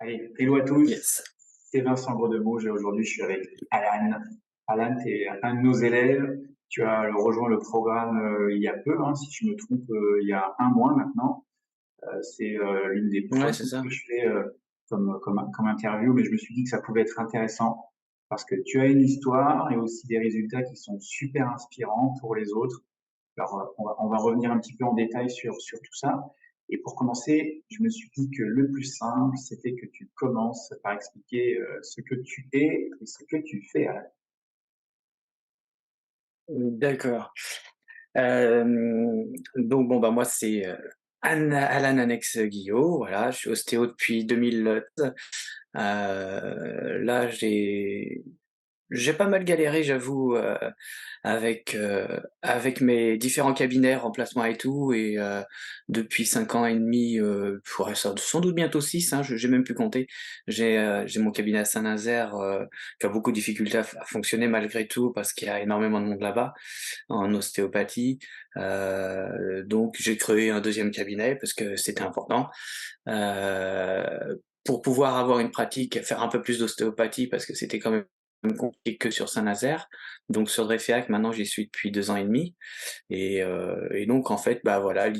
Allez, hello à tous, Yes. c'est Vincent Grodemauge et aujourd'hui je suis avec Alan. Alan, tu es un de nos élèves, tu as rejoint le programme il y a peu, hein, si je me trompe, il y a un mois maintenant. C'est l'une des Ouais, premières c'est ça. que je fais comme interview, mais je me suis dit que ça pouvait être intéressant parce que tu as une histoire et aussi des résultats qui sont super inspirants pour les autres. Alors, on va revenir un petit peu en détail sur tout ça. Et pour commencer, je me suis dit que le plus simple, c'était que tu commences par expliquer ce que tu es et ce que tu fais. D'accord. Donc bon, bah, moi, c'est, Alan Annex Guillot, voilà, je suis ostéo depuis 2000. Là, j'ai pas mal galéré, j'avoue, avec mes différents cabinets, remplacements et tout et depuis 5 ans et demi, ouais, ça sans doute bientôt 6, hein, je j'ai même plus compté. J'ai mon cabinet à Saint-Nazaire, qui a beaucoup de difficultés à fonctionner malgré tout parce qu'il y a énormément de monde là-bas, en ostéopathie. Donc j'ai créé un deuxième cabinet parce que c'était important, pour pouvoir avoir une pratique, faire un peu plus d'ostéopathie parce que c'était quand même compliqué que sur Saint-Nazaire. Donc sur Dreyfus, maintenant j'y suis depuis 2 ans et demi et donc en fait, bah, voilà,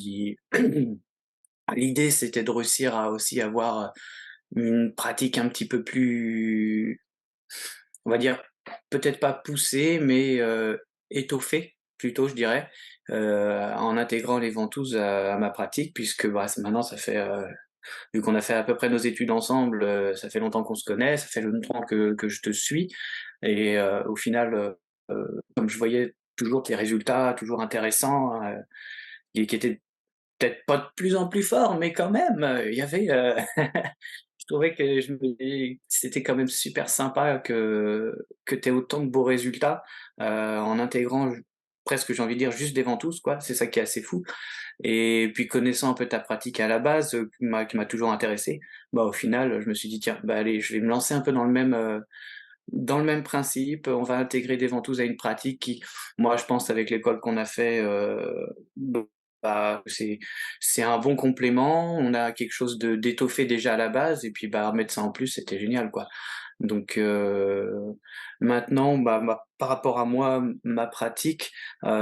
l'idée c'était de réussir à aussi avoir une pratique un petit peu plus, on va dire, peut-être pas poussée, mais étoffée plutôt, je dirais, en intégrant les ventouses à ma pratique puisque, bah, maintenant ça fait, vu qu'on a fait à peu près nos études ensemble, ça fait longtemps qu'on se connaît, ça fait longtemps que je te suis et au final, comme je voyais toujours tes résultats toujours intéressants, et qui étaient peut-être pas de plus en plus forts, mais quand même, il y avait, je trouvais que c'était quand même super sympa que tu aies autant de beaux résultats, en intégrant presque, j'ai envie de dire, juste des ventouses, quoi. C'est ça qui est assez fou. Et puis connaissant un peu ta pratique à la base, qui m'a toujours intéressé, bah, au final, je me suis dit: «Tiens, bah, allez, je vais me lancer un peu dans le même principe, on va intégrer des ventouses à une pratique qui, moi, je pense avec l'école qu'on a fait, bah, c'est un bon complément. On a quelque chose d'étoffé déjà à la base et puis, bah, mettre ça en plus, c'était génial, quoi. Donc maintenant, bah, par rapport à moi, ma pratique,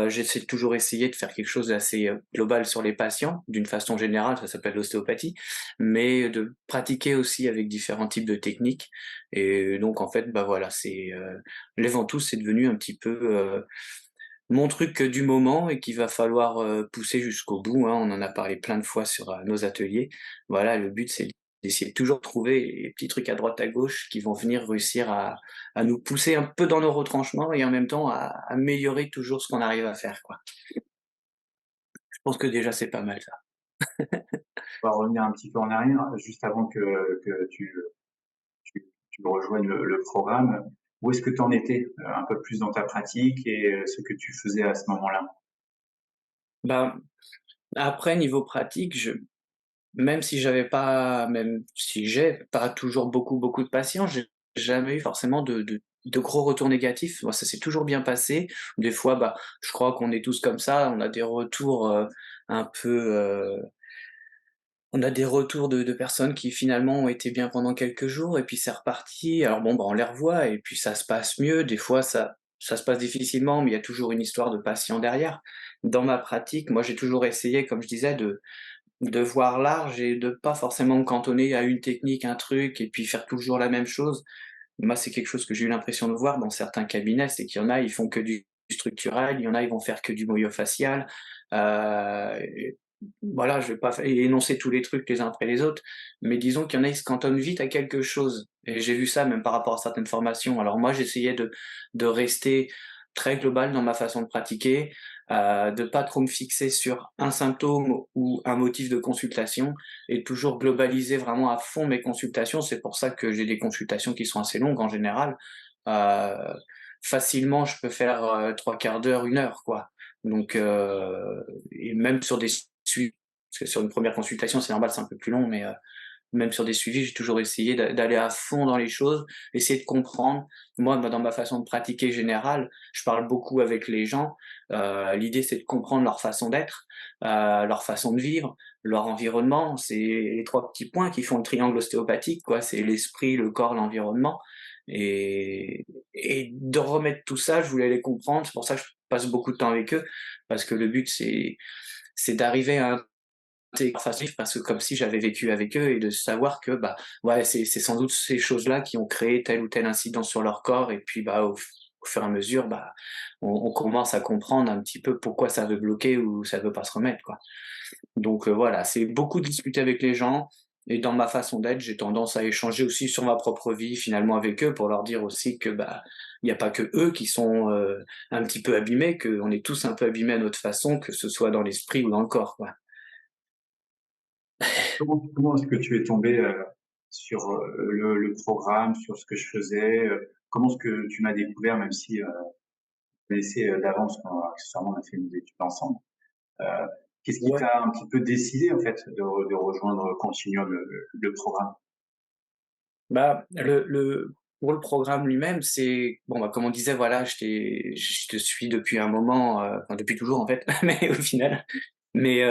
j'essaie de toujours essayer de faire quelque chose d'assez, global sur les patients, d'une façon générale, ça s'appelle l'ostéopathie, mais de pratiquer aussi avec différents types de techniques et donc en fait, bah, voilà, les ventouses, c'est devenu un petit peu, mon truc, du moment et qu'il va falloir, pousser jusqu'au bout, hein. On en a parlé plein de fois sur, nos ateliers. Voilà, le but, c'est d'essayer de toujours trouver les petits trucs à droite à gauche qui vont venir réussir à nous pousser un peu dans nos retranchements et en même temps à améliorer toujours ce qu'on arrive à faire, quoi. Je pense que déjà c'est pas mal ça. On va revenir un petit peu en arrière, juste avant que tu rejoignes le programme. Où est-ce que tu en étais un peu plus dans ta pratique et ce que tu faisais à ce moment-là? Bah, après niveau pratique, même si j'ai pas toujours beaucoup de patients, j'ai jamais eu forcément de gros retours négatifs. Moi, ça s'est toujours bien passé. Des fois, bah, je crois qu'on est tous comme ça, on a des retours, un peu, on a des retours de personnes qui finalement ont été bien pendant quelques jours et puis c'est reparti. Alors bon, bah, on les revoit et puis ça se passe mieux. Des fois, ça se passe difficilement, mais il y a toujours une histoire de patient derrière. Dans ma pratique, moi, j'ai toujours essayé, comme je disais, de voir large et de pas forcément me cantonner à une technique, un truc et puis faire toujours la même chose. Moi, c'est quelque chose que j'ai eu l'impression de voir dans certains cabinets, c'est qu'il y en a, ils font que du structurel, il y en a, ils vont faire que du moyofacial. Et voilà, je vais pas énoncer tous les trucs les uns après les autres, mais disons qu'il y en a, ils se cantonnent vite à quelque chose et j'ai vu ça même par rapport à certaines formations. Alors moi, j'essayais de rester très global dans ma façon de pratiquer, de pas trop me fixer sur un symptôme ou un motif de consultation et toujours globaliser vraiment à fond mes consultations. C'est pour ça que j'ai des consultations qui sont assez longues en général. Heu, Facilement, je peux faire, 3/4 d'heure, 1 heure, quoi. Donc et même sur des suivis, parce que sur une première consultation, c'est normal, c'est un peu plus long, mais même sur des suivis, j'ai toujours essayé d'aller à fond dans les choses, essayer de comprendre. Moi, dans ma façon de pratiquer générale, je parle beaucoup avec les gens. L'idée, c'est de comprendre leur façon d'être, leur façon de vivre, leur environnement. C'est les 3 petits points qui font le triangle ostéopathique, quoi. C'est l'esprit, le corps, l'environnement et de remettre tout ça, je voulais les comprendre. C'est pour ça que je passe beaucoup de temps avec eux parce que le but, c'est d'arriver à intégrer parce que comme si j'avais vécu avec eux et de savoir que, bah, ouais, c'est sans doute ces choses-là qui ont créé tel ou tel incident sur leur corps et puis, bah, au fur et à mesure, bah, on commence à comprendre un petit peu pourquoi ça veut bloquer ou ça veut pas se remettre, quoi. Donc voilà, c'est beaucoup discuter avec les gens et dans ma façon d'être, j'ai tendance à échanger aussi sur ma propre vie finalement avec eux pour leur dire aussi que, bah, il n'y a pas que eux qui sont, un petit peu abîmés, qu'on est tous un peu abîmés à notre façon, que ce soit dans l'esprit ou dans le corps, quoi. Comment est-ce que tu es tombé sur le programme, sur ce que je faisais comment est-ce que tu m'as découvert, même si je connaissais d'avance, accessoirement on a fait nos études ensemble. Euh, Qu'est-ce qui Ouais. t'a un petit peu décidé en fait de rejoindre Continuum, le programme? Bah, pour le programme lui-même, c'est bon, bah, comme on disait, voilà, je te suis depuis un moment, enfin depuis toujours en fait, mais au final, mais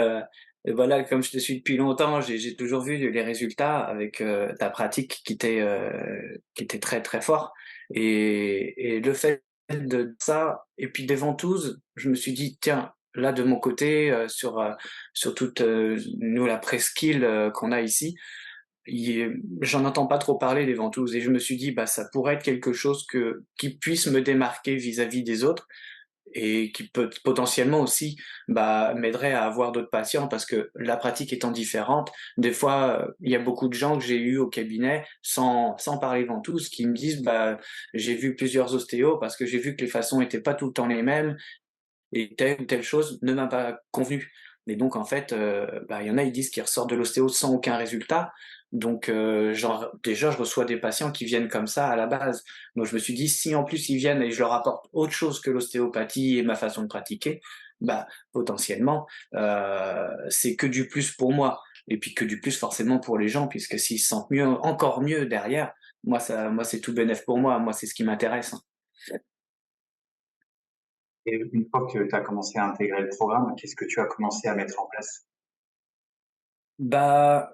voilà, comme je te suis depuis longtemps, j'ai toujours vu les résultats avec, ta pratique qui était très, très fort et le fait de ça et puis des ventouses, je me suis dit: «Tiens, là de mon côté, sur toute, nous la presqu'île, qu'on a ici, j'en entends pas trop parler des ventouses et je me suis dit: «Bah, ça pourrait être quelque chose qui puisse me démarquer vis-à-vis des autres et qui peut potentiellement aussi, bah, m'aiderait à avoir d'autres patients». Parce que la pratique étant différente, des fois, il y a beaucoup de gens que j'ai eus au cabinet sans parler ventouses qui me disent: «Bah, j'ai vu plusieurs ostéos parce que j'ai vu que les façons étaient pas tout le temps les mêmes et telle ou telle chose ne m'a pas convenu». Et donc en fait, bah, il y en a, ils disent qu'ils ressortent de l'ostéo sans aucun résultat. Donc genre déjà, je reçois des patients qui viennent comme ça à la base. Donc je me suis dit: «Si en plus ils viennent et je leur apporte autre chose que l'ostéopathie et ma façon de pratiquer, bah, potentiellement, c'est que du plus pour moi et puis que du plus forcément pour les gens puisque s'ils se sentent mieux encore mieux derrière, moi c'est tout bénef pour moi. Moi, c'est ce qui m'intéresse, hein». Et une fois que tu as commencé à intégrer le programme, qu'est-ce que tu as commencé à mettre en place? Bah,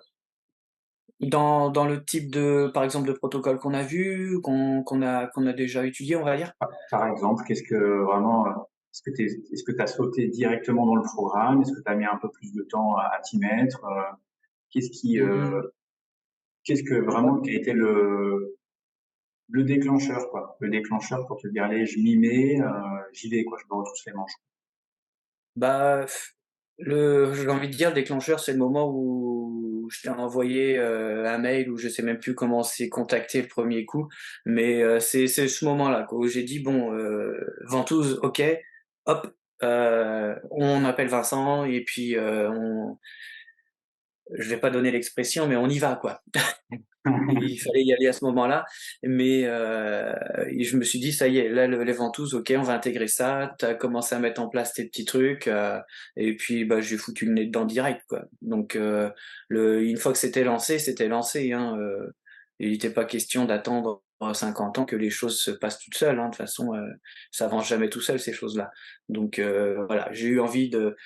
dans le type de par exemple, de protocole qu'on a vu, qu'on a déjà étudié, on va dire? Par exemple, qu'est-ce que vraiment, est-ce que tu as sauté directement dans le programme? Est-ce que tu as mis un peu plus de temps à t'y mettre? Qu'est-ce qui, Mmh, qu'est-ce que ouais, vraiment qui a été le déclencheur, quoi? Le déclencheur pour te dire, allez, je m'y mets, j'y vais, quoi, je me retrousse les manches. bah, j'ai envie de dire le déclencheur, c'est le moment où je t'ai envoyé, un mail où je sais même plus comment on s'est contacté le premier coup, mais c'est ce moment-là, quoi, où j'ai dit: «Bon, ventouse, OK, hop, on appelle Vincent et puis, on» je vais pas donner l'expression, mais on y va, quoi. Il fallait y aller à ce moment-là, mais et je me suis dit: «Ça y est, là, les ventouses, OK, on va intégrer ça». Tu as commencé à mettre en place tes petits trucs, et puis, bah, j'ai foutu le nez dedans direct, quoi. Donc le une fois que c'était lancé, hein, il était pas question d'attendre 50 ans que les choses se passent toutes seules, hein. De toute façon, ça avance jamais tout seul ces choses-là. Donc voilà, j'ai eu envie de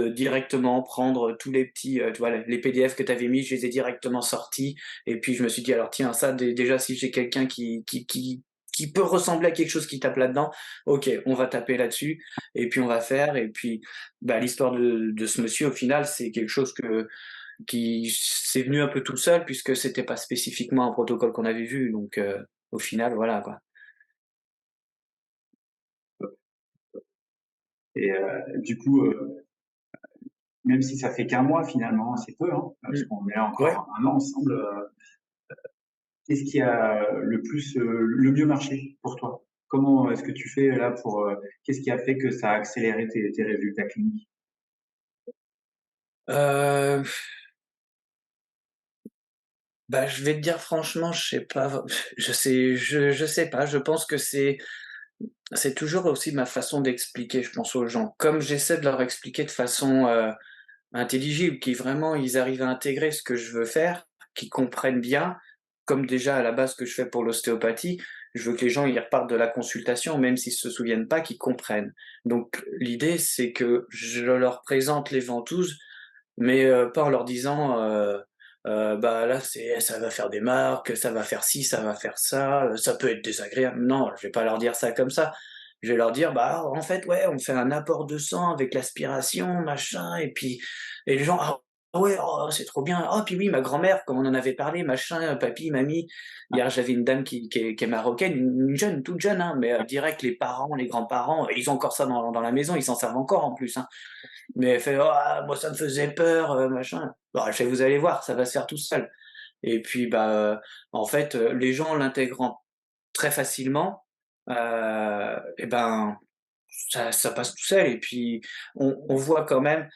directement prendre tous les petits, tu vois, les PDF que tu avais mis, je les ai directement sortis et puis je me suis dit: «Alors tiens, ça déjà si j'ai quelqu'un qui peut ressembler à quelque chose qui tape là-dedans, OK, on va taper là-dessus et puis on va faire» et puis, bah, l'histoire de ce monsieur au final, c'est quelque chose qui c'est venu un peu tout seul puisque c'était pas spécifiquement un protocole qu'on avait vu donc au final, voilà, quoi. Et du coup, même si ça fait qu'un mois finalement, c'est peu, hein, parce Mmh. qu'on est Ouais. encore un an ensemble, qu'est-ce qui a le plus, le mieux marché pour toi? Comment est-ce que tu fais là pour, qu'est-ce qui a fait que ça a accéléré tes résultats cliniques? Heu, Bah, je vais te dire franchement, je sais pas v je sais pas, je pense que c'est toujours aussi ma façon d'expliquer, je pense, aux gens. Comme j'essaie de leur expliquer de façon, intelligible, qui vraiment ils arrivent à intégrer ce que je veux faire, qui comprennent bien, comme déjà à la base que je fais pour l'ostéopathie, je veux que les gens ils repartent de la consultation, même s'ils se souviennent pas, qu'ils comprennent. Donc l'idée, c'est que je leur présente les ventouses, mais pas en leur disant, «Bah, là, ça va faire des marques, ça va faire ci, ça va faire ça, ça peut être désagréable». Non, je vais pas leur dire ça comme ça. Je vais leur dire: «Bah, en fait, ouais, on fait un apport de sang avec l'aspiration, machin» et puis et les gens: «Ah ouais, oh, c'est trop bien. Oh, puis oui, ma grand-mère, comme on en avait parlé, machin, papy, mamie». Hier, j'avais une dame qui est marocaine, une jeune, toute jeune, hein, mais direct les parents, les grands-parents, ils ont encore ça dans la maison, ils s'en servent encore en plus, hein. Mais elle fait: «Ah, moi ça me faisait peur, machin». Bah, je fais: «Vous allez voir, ça va se faire tout seul» et puis, bah, en fait, les gens l'intégrant très facilement, et ben, ça passe tout seul et puis on voit quand même,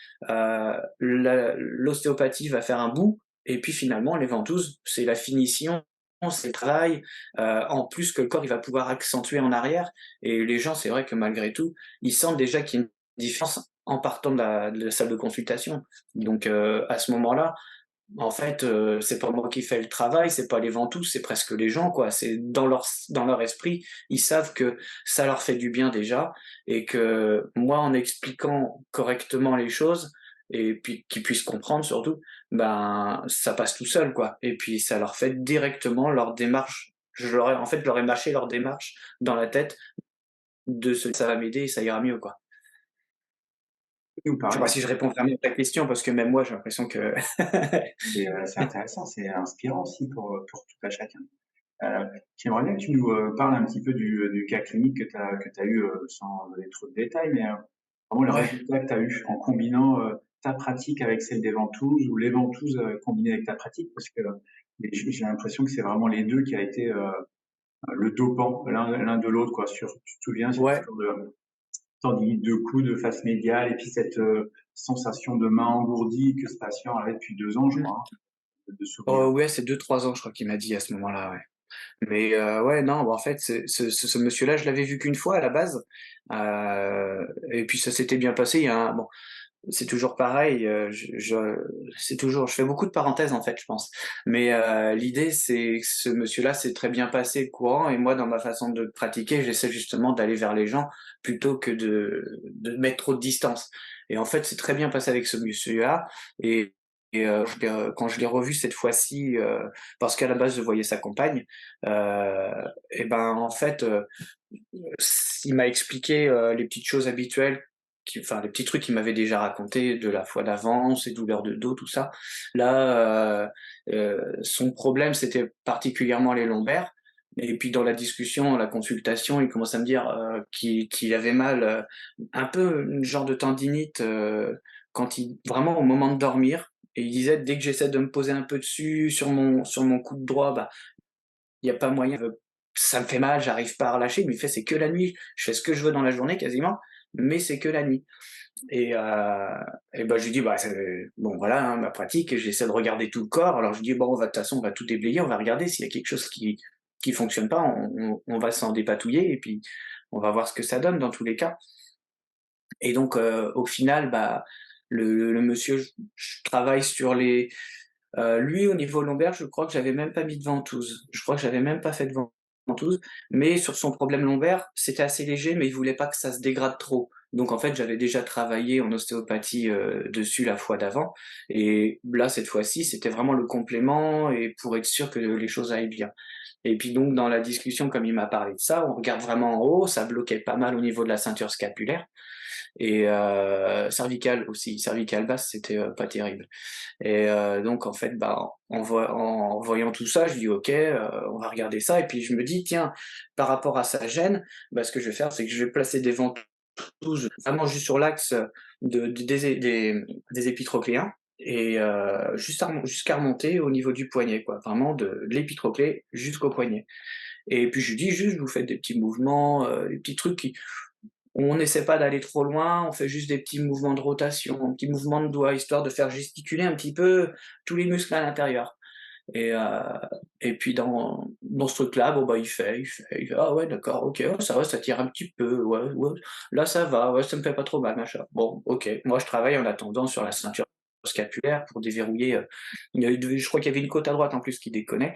l'ostéopathie va faire un bout et puis finalement les ventouses, c'est la finition, c'est le travail, en plus que le corps il va pouvoir accentuer en arrière et les gens, c'est vrai que malgré tout, ils sentent déjà qu'il y a une différence en partant de la salle de consultation. Donc à ce moment-là, en fait, c'est pas moi qui fais le travail, c'est pas les ventouses, c'est presque les gens, quoi. C'est dans leur esprit, ils savent que ça leur fait du bien déjà et que moi, en expliquant correctement les choses et puis qu'ils puissent comprendre surtout, ben, ça passe tout seul, quoi et puis ça leur fait directement leur démarche. Je leur ai mâché leur démarche dans la tête de ce «ça va m'aider et ça ira mieux», quoi. Nous Je sais pas parler. si je réponds vraiment à ta question parce que même moi, j'ai l'impression que C'est intéressant, c'est inspirant aussi pour tout à chacun. J'aimerais bien que tu nous parles un petit peu du cas clinique que tu as eu, sans donner trop de détails, mais vraiment le Ouais. résultat que tu as eu en combinant ta pratique avec celle des ventouses ou les ventouses combinées avec ta pratique, parce que j'ai l'impression que c'est vraiment les deux qui a été le dopant l'un de l'autre, quoi. Tu te souviens cette Ouais. histoire de tendinite de coude, de face médiale, et puis cette sensation de main engourdie que ce patient avait depuis 2 ans, je Mmh. crois, hein, de souvenir. Ouais, c'est 2-3 ans, je crois qu'il m'a dit à ce moment-là, ouais. Mais ouais, non, bah, en fait, ce monsieur-là, je l'avais vu qu'une fois à la base, et puis ça s'était bien passé. Il y a un bon, c'est toujours pareil, c'est toujours je fais beaucoup de parenthèses, en fait, je pense. Mais l'idée, c'est que ce monsieur-là s'est très bien passé le courant et moi, dans ma façon de pratiquer, j'essaie justement d'aller vers les gens plutôt que de mettre trop de distance et en fait, c'est très bien passé avec ce monsieur-là et quand je l'ai revu cette fois-ci, parce qu'à la base, je voyais sa compagne, heu et ben, en fait, il m'a expliqué, les petites choses habituelles les petits trucs qu'il m'avait déjà racontés de la fois d'avant, ses douleurs de dos, tout ça. Là, son problème, c'était particulièrement les lombaires et puis dans la discussion, la consultation, il commence à me dire, qu'il avait mal, un peu une genre de tendinite, quand il vraiment au moment de dormir et il disait: «Dès que j'essaie de me poser un peu dessus, sur mon coude droit, bah, il y a pas moyen, ça me fait mal, j'arrive pas à relâcher». Il me fait: «C'est que la nuit, je fais ce que je veux dans la journée quasiment, mais c'est que la nuit» et bah, je lui dis: «Bah, c'est bon voilà, hein, ma pratique, j'essaie de regarder tout le corps». Alors je lui dis: «Bon, de toute façon, on va tout déblayer, on va regarder s'il y a quelque chose qui fonctionne pas, on va s'en dépatouiller et puis on va voir ce que ça donne dans tous les cas» et donc au final, bah, le monsieur, je travaille sur les lui, au niveau lombaire, je crois que j'avais même pas mis de ventouse. Je crois que j'avais même pas fait de ventouse, mais sur son problème lombaire, c'était assez léger, mais il voulait pas que ça se dégrade trop. Donc en fait, j'avais déjà travaillé en ostéopathie, dessus la fois d'avant et là, cette fois-ci, c'était vraiment le complément et pour être sûr que les choses aillent bien. Et puis donc dans la discussion, comme il m'a parlé de ça, on regarde vraiment en haut, ça bloquait pas mal au niveau de la ceinture scapulaire et cervicale aussi, cervicale basse, c'était, pas terrible. Et donc en fait, bah, en voyant tout ça, je dis: «OK, on va regarder ça» et puis je me dis: «Tiens, par rapport à sa gêne, bah, ce que je vais faire, c'est que je vais placer des ventouses vraiment juste sur l'axe, des épitrocléens et jusqu'à remonter au niveau du poignet, quoi. Vraiment de l'épitroclé jusqu'au poignet» et puis je lui dis juste: «Vous faites des petits mouvements, des petits trucs qui on n'essaie pas d'aller trop loin, on fait juste des petits mouvements de rotation, un petit mouvement de doigts, histoire de faire gesticuler un petit peu tous les muscles à l'intérieur. Et, et puis dans ce truc-là, bon bah il fait, ah ouais d'accord, ok, ouais, ça va, ça tire un petit peu, ouais, ouais, là ça va, ouais, ça me fait pas trop mal, machin. Bon, ok, moi je travaille en attendant sur la ceinture. scapulaire pour déverrouiller, je crois qu'il y avait une côte à droite en plus qui déconnait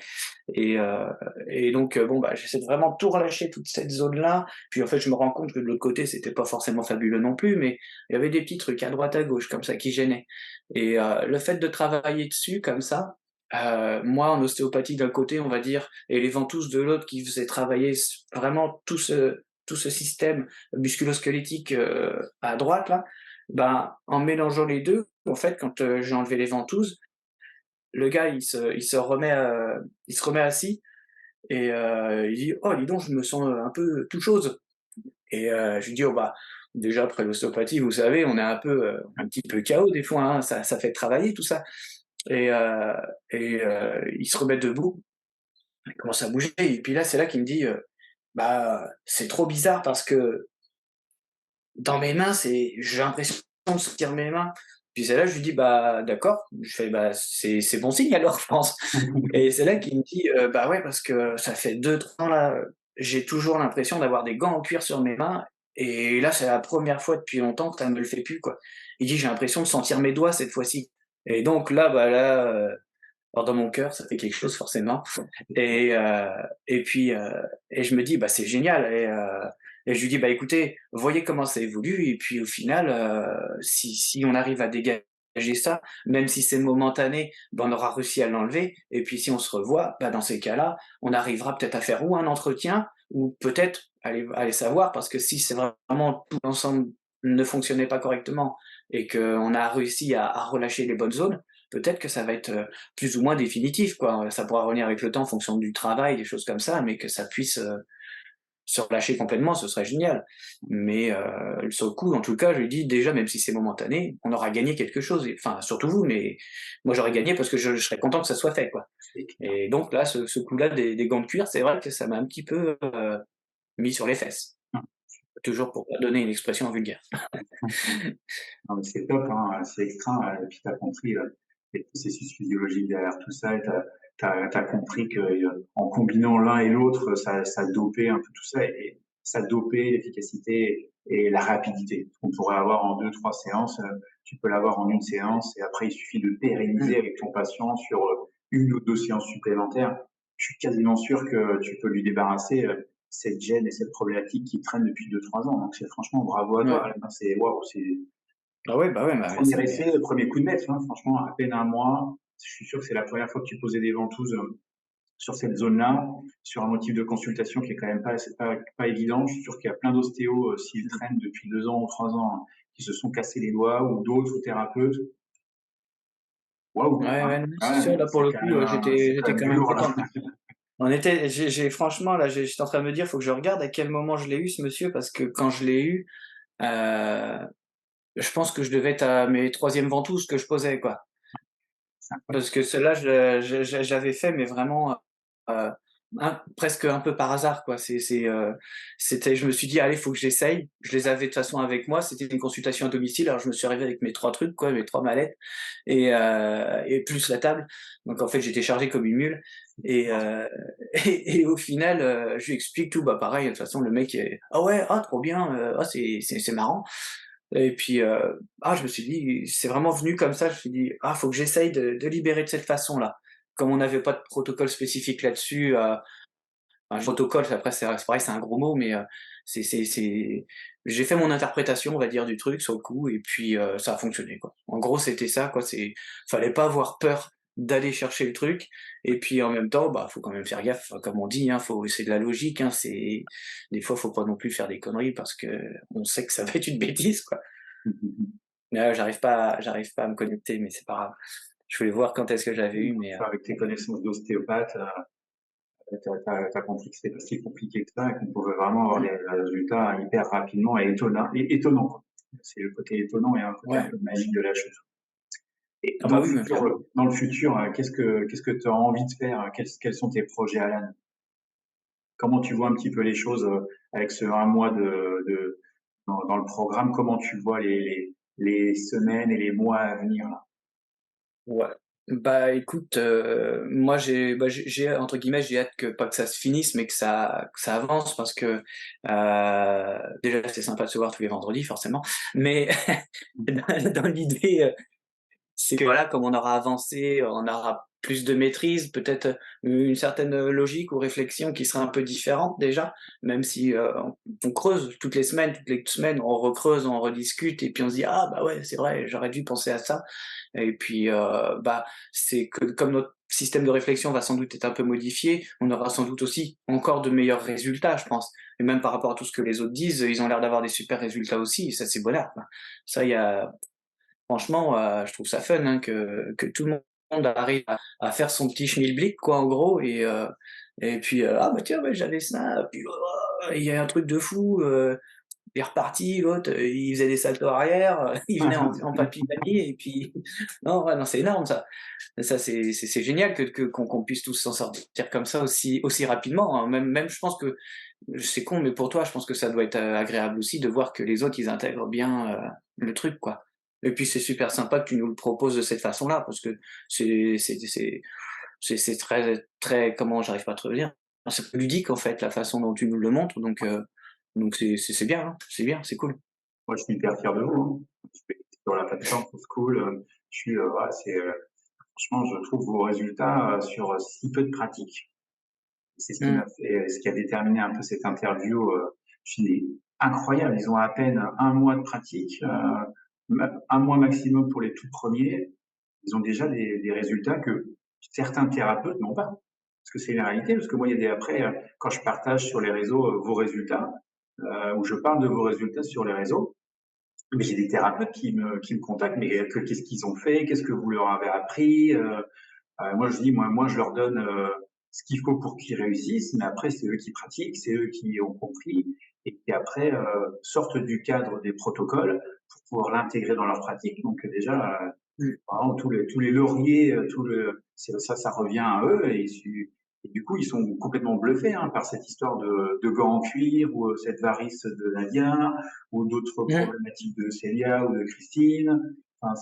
et heu et donc bon, bah, j'essaie de vraiment tout relâcher toute cette zone-là. Puis en fait, je me rends compte que de l'autre côté, c'était pas forcément fabuleux non plus, mais il y avait des petits trucs à droite, à gauche comme ça qui gênaient le fait de travailler dessus comme ça, moi en ostéopathie d'un côté, on va dire et les ventouses de l'autre qui faisaient travailler vraiment tout ce système musculo-squelettique, à droite là, ben, en mélangeant les 2, en fait, quand, j'ai enlevé les ventouses, le gars il se remet assis il dit: «Oh dis donc, je me sens, un peu toute chose» je lui dis: «Oh bah, déjà après l'ostéopathie, vous savez, on est un petit peu KO des fois, hein, ça fait travailler tout ça» il se remet debout, il commence à bouger et puis là, c'est là qu'il me dit, «Bah, c'est trop bizarre parce que dans mes mains, j'ai l'impression de sentir mes mains». Puis c'est là, je lui dis: «Bah, d'accord». Je fais: «Bah, c'est bon signe alors, je pense». Et c'est là qu'il me dit, «Bah, ouais, parce que ça fait 2-3 ans là, j'ai toujours l'impression d'avoir des gants en cuir sur mes mains et là, c'est la première fois depuis longtemps que ça me le fait plus, quoi». Il dit: «J'ai l'impression de sentir mes doigts cette fois-ci» et donc là, bah, là, alors dans mon cœur, ça fait quelque chose forcément et heu et puis, et je me dis: «Bah, c'est génial» et je lui dis: «Bah, écoutez, voyez comment ça évolue et puis au final, si on arrive à dégager ça, même si c'est momentané, bah, on aura réussi à l'enlever et puis si on se revoit, bah, dans ces cas-là, on arrivera peut-être à faire ou un entretien ou peut-être aller savoir parce que si c'est vraiment tout l'ensemble ne fonctionnait pas correctement et qu'on a réussi à relâcher les bonnes zones, peut-être que ça va être, plus ou moins définitif, quoi. Ça pourra revenir avec le temps en fonction du travail, des choses comme ça, mais que ça puisse, se relâcher complètement, ce serait génial. Mais, sur le coup, en tout cas, je lui dis: «Déjà, même si c'est momentané, on aura gagné quelque chose» et enfin, surtout vous, mais moi, j'aurais gagné parce que je serais content que ça soit fait, quoi et donc là, ce coup-là des gants de cuir, c'est vrai que ça m'a un petit peu, mis sur les fesses. Toujours pour pas donner une expression vulgaire. Non, mais c'est top, hein, c'est extra, et puis tu as compris, les processus physiologiques derrière tout ça et tu as compris que, en combinant l'un et l'autre, ça dopait un peu tout ça et ça dopait l'efficacité et la rapidité. Ce qu'on pourrait avoir en 2-3 séances, tu peux l'avoir en 1 séance et après il suffit de pérenniser Mmh. avec ton patient sur, 1 ou 2 séances supplémentaires. Je suis quasiment sûr que tu peux lui débarrasser, cette gêne et cette problématique qui traîne depuis 2-3 ans. Donc c'est franchement bravo à toi. Ouais. Là, c'est waouh, c'est Ah ouais, bah ouais, bah premier merci, essai, premier coup de maître, hein, franchement, à peine un mois. Je suis sûr que c'est la première fois que tu posais des ventouses sur cette zone-là, sur un motif de consultation qui est quand même pas évident. Je suis sûr qu'il y a plein d'ostéos, s'ils traînent depuis 2 ans ou 3 ans, qui se sont cassés les doigts, ou d'autres thérapeutes. Waouh, ouais, hein, ouais, non, c'est ouais, sûr, là, pour le coup, c'est quand j'étais même quand du même lourd là. content. On était j'ai franchement, là, j'étais en train de me dire: «Faut que je regarde à quel moment je l'ai eu ce monsieur» parce que quand je l'ai eu, heu, je pense que je devais être à mes 3e ventouses que je posais, quoi. C'est incroyable. Parce que celle-là, j'avais fait, mais vraiment, heu, presque un peu par hasard, quoi. C'était je me suis dit: «Allez, faut que j'essaye». Je les avais de toute façon avec moi, c'était une consultation à domicile, alors je me suis arrivé avec mes 3 trucs, quoi, mes 3 mallettes et plus la table. Donc en fait, j'étais chargé comme une mule et heu et au final, je lui explique tout. Bah, pareil, de toute façon, le mec est: «Ah ouais, ah trop bien, ah c'est marrant». Et puis, je me suis dit c'est vraiment venu comme ça, je me suis dit: «Ah, faut que j'essaye de libérer de cette façon-là». Comme on n'avait pas de protocole spécifique là-dessus, protocole, après c'est pareil, c'est un gros mot, mais, c'est j'ai fait mon interprétation, on va dire, du truc sur le coup et puis, ça a fonctionné, quoi. En gros, c'était ça, quoi, fallait pas avoir peur d'aller chercher le truc et puis en même temps, bah, faut quand même faire gaffe, comme on dit, hein, c'est de la logique, hein, des fois, faut pas non plus faire des conneries parce qu'on sait que ça va être une bêtise, quoi. J'arrive pas à me connecter, mais c'est pas grave. Je voulais voir quand est-ce que j'avais eu, mais, Avec tes connaissances d'ostéopathe, tu as compris que c'était pas si compliqué que ça et qu'on pouvait vraiment avoir mmh, des résultats hyper rapidement et étonnants, quoi. C'est le côté étonnant et un côté un ouais. peu magique de la chose. Et Ah bah oui, mais clairement. dans le futur, qu'est-ce que tu as envie de faire? Quels sont tes projets, Alan? Comment tu vois un petit peu les choses, avec ce 1 mois dans le programme? Comment tu vois les semaines et les mois à venir là? Ouais. Bah, écoute, moi j'ai entre guillemets, «j'ai hâte» que pas que ça se finisse, mais que ça avance parce que, déjà c'est sympa de se voir tous les vendredis forcément, mais dans l'idée, c'est que voilà, comme on aura avancé, on aura plus de maîtrise, peut-être, une certaine, logique ou réflexion qui sera un peu différente déjà, même si, on creuse toutes les semaines, on recreuse, on rediscute et puis on se dit: «Ah bah ouais, c'est vrai, j'aurais dû penser à ça» et puis, bah, c'est que comme notre système de réflexion va sans doute être un peu modifié, on aura sans doute aussi encore de meilleurs résultats, je pense et même par rapport à tout ce que les autres disent, ils ont l'air d'avoir des super résultats aussi et ça, c'est bonheur, quoi. Ça, il y a franchement, je trouve ça fun, hein, que tout le monde arrive à faire son petit schmilblick quoi, en gros et puis, «Ah bah tiens, ouais, j'avais ça», puis, oh, il y a un truc de fou, il est reparti, l'autre, il faisait des saltos arrière, il venait en papy-mamie et puis non, ouais, non, c'est énorme ça. Ça, c'est génial qu'on puisse tous s'en sortir comme ça aussi rapidement, hein. Même je pense que c'est con, mais pour toi, je pense que ça doit être, agréable aussi de voir que les autres, ils intègrent bien, le truc, quoi. Et puis c'est super sympa que tu nous le proposes de cette façon-là, parce que c'est c'est c'est c'est très très comment j'arrive pas à te le dire. C'est ludique en fait, la façon dont tu nous le montres, donc c'est bien, hein, c'est bien, c'est cool. Moi, je suis hyper fier de vous, hein. Je suis sur la plateforme For School, je suis, voilà, franchement, je trouve vos résultats, sur, si peu de pratique. C'est ce qui Mmh. m'a fait ce qui a déterminé un peu cette interview, je dis: «Incroyable, ils ont à peine un mois de pratique, ma 1 mois maximum pour les tout premiers. Ils ont déjà des résultats que certains thérapeutes n'ont pas». Parce que c'est une réalité, parce que moi, il y a des après, quand je partage sur les réseaux, vos résultats, ou je parle de vos résultats sur les réseaux, mais j'ai des thérapeutes qui me contactent, mais qu'est-ce qu'ils ont fait? Qu'est-ce que vous leur avez appris? Moi, je dis, moi, je leur donne ce qu'il faut pour qu'ils réussissent, mais après, c'est eux qui pratiquent, c'est eux qui ont compris, et qui après sortent du cadre des protocoles pour pouvoir l'intégrer dans leur pratique. Donc déjà, Mmh. vraiment, tous les lauriers, ça revient à eux, et du coup, ils sont complètement bluffés hein, par cette histoire de gants en cuir, ou cette varice de Nadia, ou d'autres Mmh. problématiques de Célia ou de Christine. Enfin,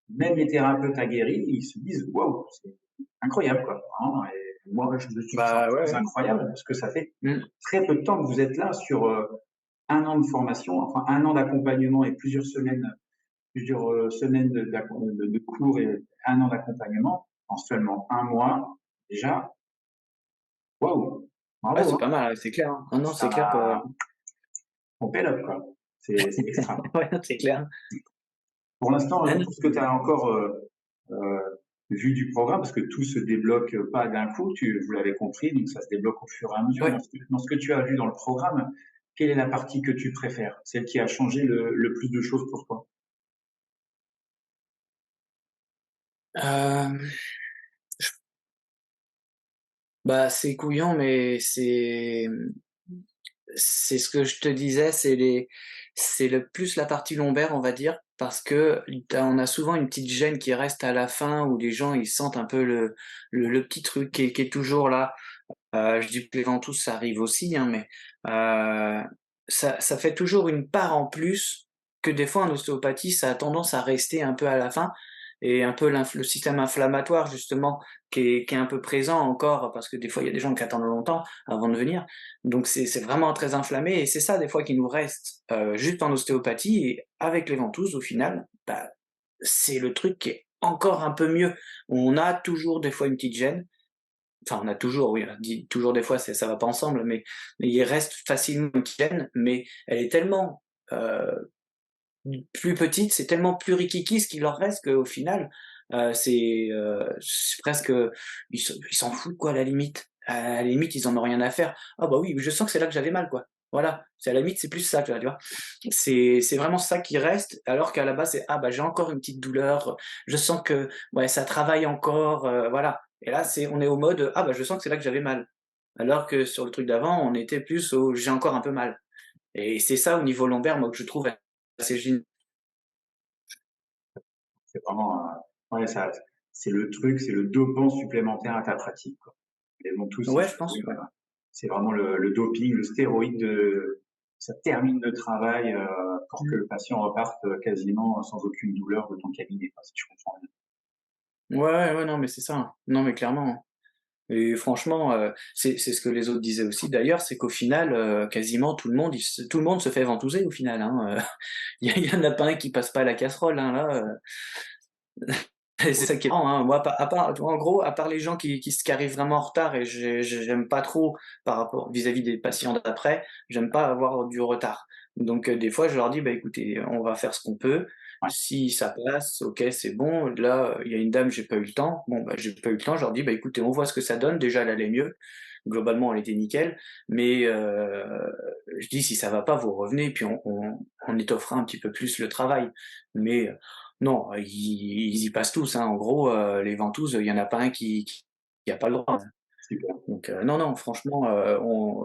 même les thérapeutes aguerris, ils se disent waouh, c'est incroyable quoi. Vraiment, et moi, je trouve ça Bah, encore ouais, plus ouais. incroyable parce que ça fait Mmh. très peu de temps que vous êtes là sur 1 an de formation, enfin 1 an d'accompagnement et plusieurs semaines de cours et 1 an d'accompagnement en seulement 1 mois. Déjà, waouh, Ouais, bravo, c'est hein. pas mal, ouais, c'est clair, hein. Non, non, Ça, c'est clair que on paie l'off, quoi. C'est extra. ouais, non, c'est clair. Pour l'instant, Ah non, tout ce que tu as encore euh, vu du programme, parce que tout se débloque pas d'un coup, vous l'avez compris, donc ça se débloque au fur et à mesure. ouais. Dans ce que tu as vu dans le programme, quelle est la partie que tu préfères? Celle qui a changé le plus de choses pour toi? Hem, Bah, c'est couillon, mais c'est ce que je te disais, c'est le plus la partie lombaire, on va dire, parce que on a souvent une petite gêne qui reste à la fin où les gens, ils sentent un peu le petit truc qui est toujours là. Je dis que les ventouses, ça arrive aussi, hein, mais heu, ça fait toujours une part en plus que des fois en ostéopathie, ça a tendance à rester un peu à la fin et un peu le système inflammatoire justement qui est un peu présent encore parce que des fois, il y a des gens qui attendent longtemps avant de venir. Donc c'est vraiment très inflammé et c'est ça des fois qui nous reste, juste en ostéopathie et avec les ventouses au final, bah, c'est le truc qui est encore un peu mieux. On a toujours des fois une petite gêne, enfin, on a toujours, oui, dit toujours des fois, ça va pas ensemble, mais il reste facilement une gêne, mais elle est tellement, plus petite, c'est tellement plus rikiki ce qu'il leur reste qu'au final, c'est presque, ils s'en foutent quoi à la limite. À la limite, ils en ont rien à faire. «Ah bah oui, je sens que c'est là que j'avais mal quoi». Voilà, c'est à la limite, c'est plus ça, tu vois? C'est vraiment ça qui reste, alors qu'à la base, c'est: «Ah bah j'ai encore une petite douleur, je sens que, ouais, ça travaille encore», voilà. Et là, on est au mode: «Ah bah je sens que c'est là que j'avais mal». Alors que sur le truc d'avant, on était plus au: «J'ai encore un peu mal». Et c'est ça au niveau lombaire, moi, que je trouve assez génial. C'est vraiment, ouais, c'est le truc, c'est le dopant supplémentaire à ta pratique, quoi. Les ventouses, Ouais, je pense, ouais. c'est vraiment le doping, le stéroïde ça termine le travail pour que Mmh. le patient reparte quasiment sans aucune douleur de ton cabinet, quoi, si je comprends bien. Ouais, ouais, ouais, non, mais c'est ça, hein. Non, mais clairement, hein. Et franchement, c'est ce que les autres disaient aussi d'ailleurs, c'est qu'au final, quasiment tout le monde se fait ventouser au final, hein, il y en a pas un qui passe pas à la casserole, hein, là, C'est ça qui est marrant, hein. Moi, à part en gros, à part les gens qui arrivent vraiment en retard et j'aime pas trop par rapport vis-à-vis des patients d'après, j'aime pas avoir du retard. Donc des fois, je leur dis: «Bah, écoutez, on va faire ce qu'on peut. Ouais, Si ça passe, OK, c'est bon. Là, il y a une dame, j'ai pas eu le temps. Bon, bah, j'ai pas eu le temps». Je leur dis: «Bah, écoutez, on voit ce que ça donne». Déjà, elle allait mieux. Globalement, elle était nickel. Mais je dis: «Si ça va pas, vous revenez et puis on étoffera un petit peu plus le travail». Mais non, ils y passent tous, hein. En gros, les ventouses, il y en a pas un qui a pas le droit, hein. super. Donc non, non, franchement,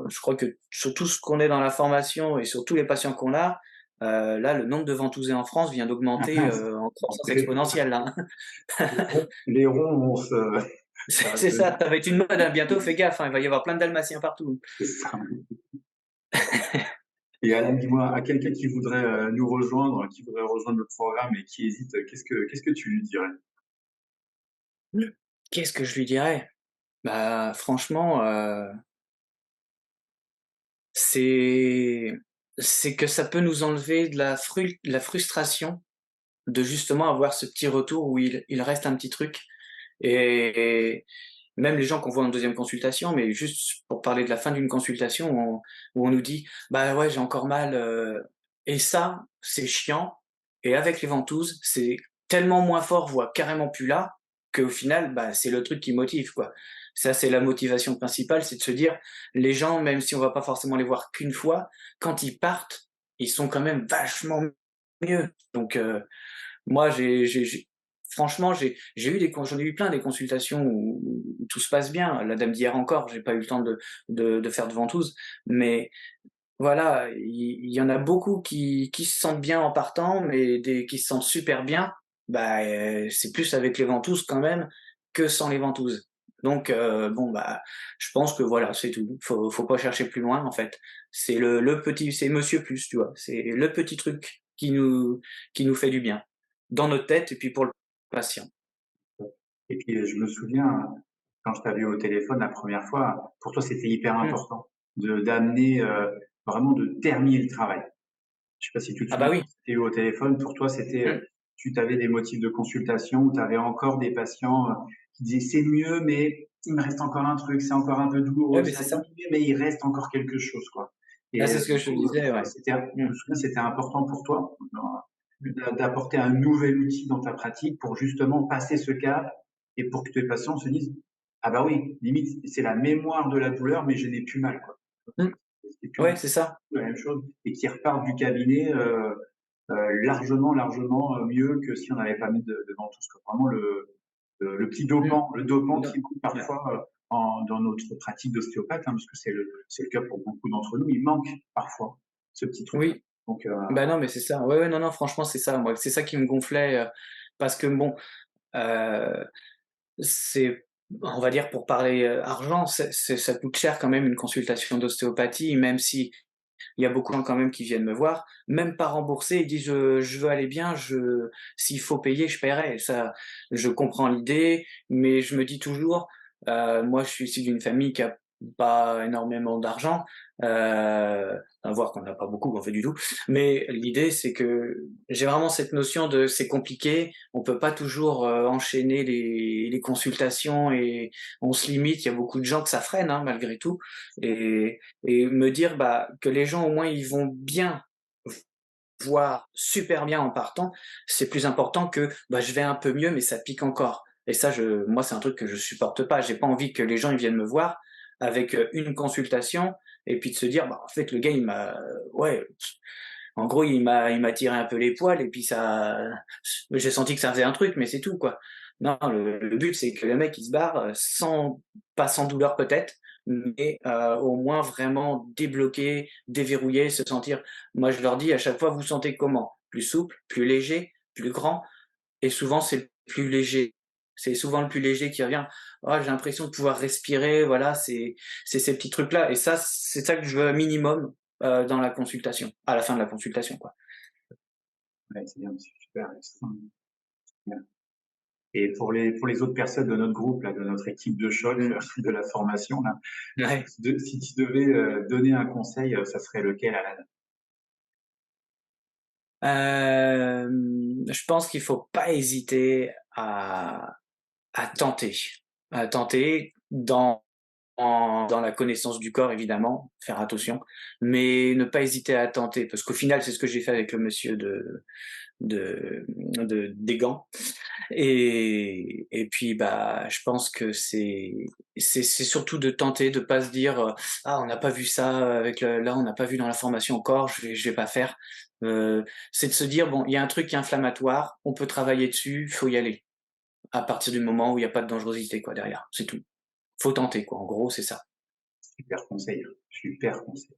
je crois que sur tout ce qu'on est dans la formation et sur tous les patients qu'on a, là, le nombre de ventousés en France vient d'augmenter, en croissance Les exponentielle, là, hein. les ronds vont se ça va C'est se ça, ça va être une mode, hein, bientôt, fais gaffe, hein, il va y avoir plein de dalmatiens partout. c'est ça. Et Alain, dis-moi, à quelqu'un qui voudrait, nous rejoindre, qui voudrait rejoindre le programme et qui hésite, qu'est-ce que tu lui dirais? Mmh. Qu'est-ce que je lui dirais? Bah, franchement, c'est c'est que ça peut nous enlever de la frustration de justement avoir ce petit retour où il reste un petit truc et même les gens qu'on voit en deuxième consultation, mais juste pour parler de la fin d'une consultation où on nous dit: «Bah, ouais, j'ai encore mal», et ça, c'est chiant et avec les ventouses, c'est tellement moins fort, voire carrément plus là, qu'au final, bah, c'est le truc qui motive, quoi. Ça, c'est la motivation principale, c'est de se dire: «Les gens, même si on va pas forcément les voir qu'une fois, quand ils partent, ils sont quand même vachement mieux». Donc moi, j'ai franchement, j'ai eu j'en ai eu plein des consultations où tout se passe bien. La dame d'hier encore, j'ai pas eu le temps de faire de ventouse, mais voilà, il y en a beaucoup qui se sentent bien en partant, mais des qui se sentent super bien, bah, c'est plus avec les ventouses quand même que sans les ventouses. Donc bon, bah, je pense que voilà, c'est tout. Faut pas chercher plus loin en fait. C'est le petit c'est monsieur plus, tu vois? C'est le petit truc qui nous fait du bien, dans notre tête et puis pour le patient. Et puis, je me souviens, quand je t'avais eu au téléphone la première fois, pour toi, c'était hyper Mmh. important de d'amener, vraiment de terminer le travail. Je sais pas si tu te Ah bah souviens, oui. quand je t'ai eu au téléphone, pour toi, c'était, Mmh. tu avais des motifs de consultation où tu avais encore des patients, qui disaient: «C'est mieux, mais il me reste encore un truc, c'est encore un peu douloureux, Ouais, mais ça c'est a ça. diminué, mais il reste encore quelque chose», quoi. Ah, Et c'est ce que du je te coup, disais, ouais. c'était je Mmh. me souviens, c'était important pour toi, Mmh. d'apporter un nouvel outil dans ta pratique pour justement passer ce cap et pour que tes patients se disent: «Ah bah oui, limite, c'est la mémoire de la douleur, mais je n'ai plus mal, quoi». Mmh. C'est plus Ouais, c'est ça. la même chose et qui repartent du cabinet, largement mieux que si on n'avait pas mis de ventouse, quoi. Vraiment le petit Mmh. dopant Non. qui manque Ouais. parfois, dans notre pratique d'ostéopathe, hein, parce que c'est le cas pour beaucoup d'entre nous. Il manque parfois ce petit truc-là. Oui. Donc Bah, non, mais c'est ça. Ouais, ouais, non, non, franchement, c'est ça, moi, c'est ça qui me gonflait, parce que bon, heu, c'est on va dire pour parler, argent, ça coûte cher quand même une consultation d'ostéopathie, même si il y a beaucoup de gens quand même qui viennent me voir, même pas remboursés, ils disent: «Je veux aller bien, s'il faut payer, je paierai». Ça, je comprends l'idée, mais je me dis toujours, moi je suis issu d'une famille qui a pas énormément d'argent, à voir qu'on n'a pas beaucoup en fait du tout, mais l'idée c'est que j'ai vraiment cette notion de c'est compliqué, on peut pas toujours, enchaîner les consultations et on se limite, il y a beaucoup de gens que ça freine, hein, malgré tout et me dire, bah, que les gens au moins ils vont bien, voire super bien en partant, c'est plus important que, bah, je vais un peu mieux mais ça pique encore et ça moi c'est un truc que je supporte pas. J'ai pas envie que les gens ils viennent me voir avec, une consultation et puis de se dire: «Bah, en fait le gars il m'a ouais, en gros il m'a tiré un peu les poils et puis ça j'ai senti que ça faisait un truc mais c'est tout quoi». Non, le but c'est que le mec il se barre, sans pas sans douleur peut-être, mais au moins vraiment débloquer, déverrouiller, se sentir moi je leur dis à chaque fois: «Vous sentez comment?» plus souple, plus léger, plus grand et souvent c'est le plus léger. C'est souvent le plus léger qui revient: «Oh j'ai l'impression de pouvoir respirer», voilà, c'est ces petits trucs-là et ça, c'est ça que je veux un minimum, dans la consultation, à la fin de la consultation, quoi. ouais, c'est bien, c'est super, extrêmement bien. Et pour les autres personnes de notre groupe là, de notre équipe de choc, Mmh. de la formation là, Ouais. si tu devais, donner un conseil, ça serait lequel, Alan? Je pense qu'il faut pas hésiter à à tenter, à tenter dans la connaissance du corps évidemment, faire attention, mais ne pas hésiter à tenter parce qu'au final, c'est ce que j'ai fait avec le monsieur des gants et puis, bah, je pense que c'est surtout de tenter, de pas se dire, «Ah, on n'a pas vu ça avec le là, on n'a pas vu dans la formation encore, je vais pas faire». Heu, c'est de se dire: «Bon, il y a un truc qui est inflammatoire, on peut travailler dessus, faut y aller». À partir du moment où il y a pas de dangerosité quoi derrière, c'est tout. Faut tenter quoi, en gros, c'est ça. Super conseil, super conseil.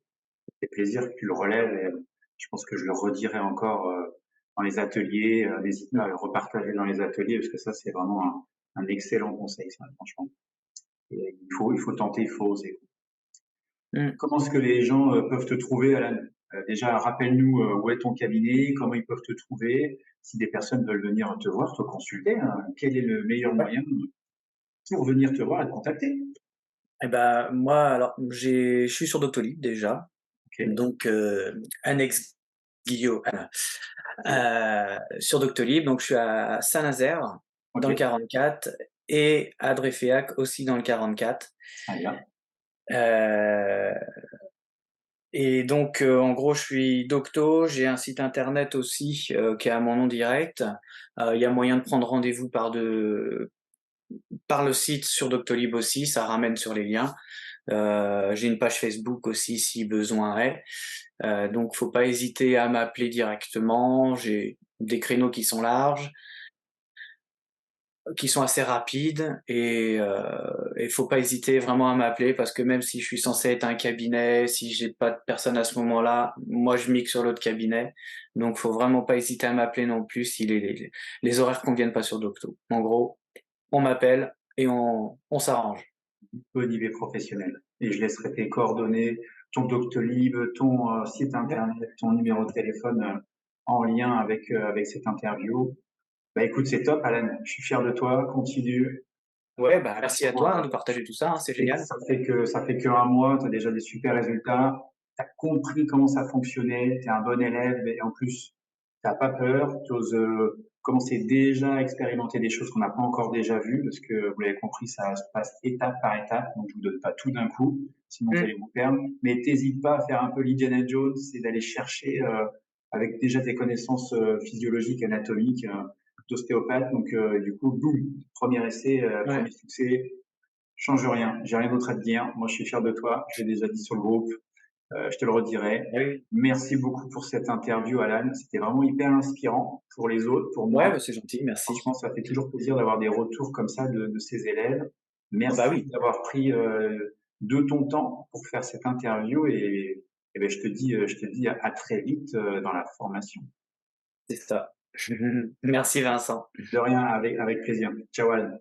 Ça fait plaisir que tu le relèves et je pense que je le redirai encore dans les ateliers. N'hésite pas à le repartager dans les ateliers parce que ça, c'est vraiment un excellent conseil, ça, franchement. Et il faut tenter, il faut oser. Mmh. Comment est-ce que les gens peuvent te trouver, Alan? Déjà, rappelle-nous où est ton cabinet, comment ils peuvent te trouver, si des personnes veulent venir te voir, te consulter, hein, quel est le meilleur Ouais. moyen pour venir te voir et te contacter? Et bah, moi alors je suis sur Doctolib déjà, Ok, donc annexe Guillot sur Doctolib, donc je suis à Saint-Nazaire ok, dans le 44 et à Dreyféac aussi dans le 44. très bien. Heu et donc en gros, je suis docto, j'ai un site internet aussi, qui est à mon nom direct. Il y a moyen de prendre rendez-vous par le site sur Doctolib aussi, ça ramène sur les liens. J'ai une page Facebook aussi si besoin est. Donc faut pas hésiter à m'appeler directement. J'ai des créneaux qui sont assez rapides et faut pas hésiter vraiment à m'appeler parce que même si je suis censé être un cabinet, si j'ai pas de personne à ce moment-là, moi je mixe sur l'autre cabinet. Donc faut vraiment pas hésiter à m'appeler non plus si les horaires conviennent pas sur Docto. En gros, on m'appelle et on s'arrange. Au niveau professionnel. Et je laisserai tes coordonnées, ton Doctolib, ton site Ouais. internet, ton numéro de téléphone en lien avec cette interview. Bah écoute, c'est top, Alan. Je suis fier de toi. Continue. Ouais, bah, merci à Pour, toi, hein, de partager tout ça, hein, c'est et génial. ça fait que un mois, tu as déjà des super résultats. Tu as compris comment ça fonctionnait. Tu es un bon élève et en plus, tu n'as pas peur. Tu oses commencer déjà à expérimenter des choses qu'on n'a pas encore déjà vues parce que vous l'avez compris, ça se passe étape par étape. Donc, je vous donne pas tout d'un coup, sinon vous Mmh. allez vous perdre. Mais t'hésites pas à faire un peu l'Indiana Jones et d'aller chercher avec déjà tes connaissances physiologiques, anatomiques, d'ostéopathe. Donc, du coup, boum, premier essai, Ouais. premier succès. Change rien, j'ai rien d'autre à te dire. Moi, je suis fier de toi. Je l'ai déjà dit sur le groupe. Je te le redirai. Ah oui. Merci beaucoup pour cette interview, Alan. C'était vraiment hyper inspirant pour les autres, pour Ouais, moi. bah, c'est gentil, merci. Franchement, ça fait toujours plaisir d'avoir des retours comme ça de ces élèves. Ah bah, Merci oui, d'avoir pris de ton temps pour faire cette interview et ben, je te dis à très vite dans la formation. c'est ça. Merci Vincent. De rien, avec plaisir. Ciao, Alan.